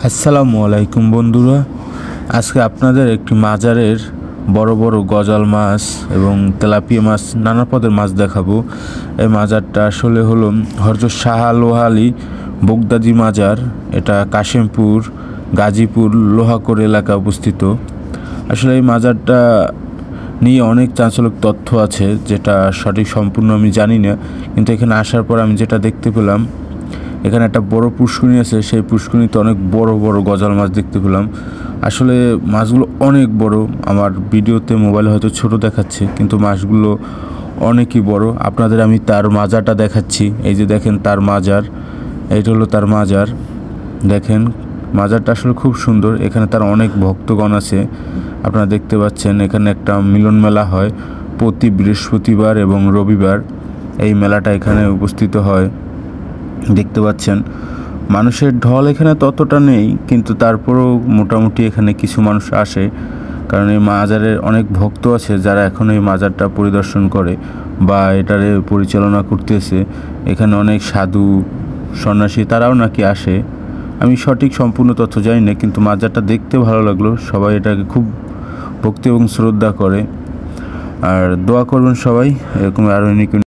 আসসালামু আলাইকুম বন্ধুরা, আজকে আপনাদের একটি মাজারের বড় বড় গজাল মাছ এবং তেলাপিয়া মাছ, নানা পদের মাছ দেখাবো। এই মাজারটা আসলে হলো হযরত শাহ আলী বগদাদি মাজার। এটা কাশিমপুর গাজীপুর লোহাকর এলাকায় অবস্থিত। আসলে এই মাজারটা নিয়ে অনেক চাঞ্চল্যক তথ্য আছে, যেটা সঠিক সম্পূর্ণ আমি জানি না, কিন্তু এখানে আসার পর আমি যেটা দেখতে পেলাম, এখানে একটা বড় পুষ্করিণী আছে। সেই পুষ্করিণীতে অনেক বড় বড় গজাল মাছ দেখতে পেলাম। আসলে মাছগুলো অনেক বড়। আমার ভিডিওতে মোবাইলে হয়তো ছোট দেখাচ্ছে, কিন্তু মাছগুলো অনেকই বড়। আপনাদের আমি তার মাজারটা দেখাচ্ছি। এই যে দেখেন তার মাজার, এইটা হলো তার মাজার। দেখেন মাজারটা আসলে খুব সুন্দর। এখানে তার অনেক ভক্তগণ আছে, আপনারা দেখতে পাচ্ছেন। এখানে একটা মিলন মেলা হয় প্রতি বৃহস্পতিবার এবং রবিবার। এই মেলাটা এখানে উপস্থিত হয়, দেখতে পাচ্ছেন। মানুষের ঢল এখানে ততটা নেই, কিন্তু তারপরেও মোটামুটি এখানে কিছু মানুষ আসে, কারণ এই মাজারের অনেক ভক্ত আছে যারা এখন এই মাজারটা পরিদর্শন করে বা এটারে পরিচালনা করতেছে। এখানে অনেক সাধু সন্ন্যাসী তারাও নাকি আসে। আমি সঠিক সম্পূর্ণ তথ্য জানি না, কিন্তু মাজারটা দেখতে ভালো লাগলো। সবাই এটাকে খুব ভক্তি এবং শ্রদ্ধা করে। আর দোয়া করবেন সবাই, এরকম আরও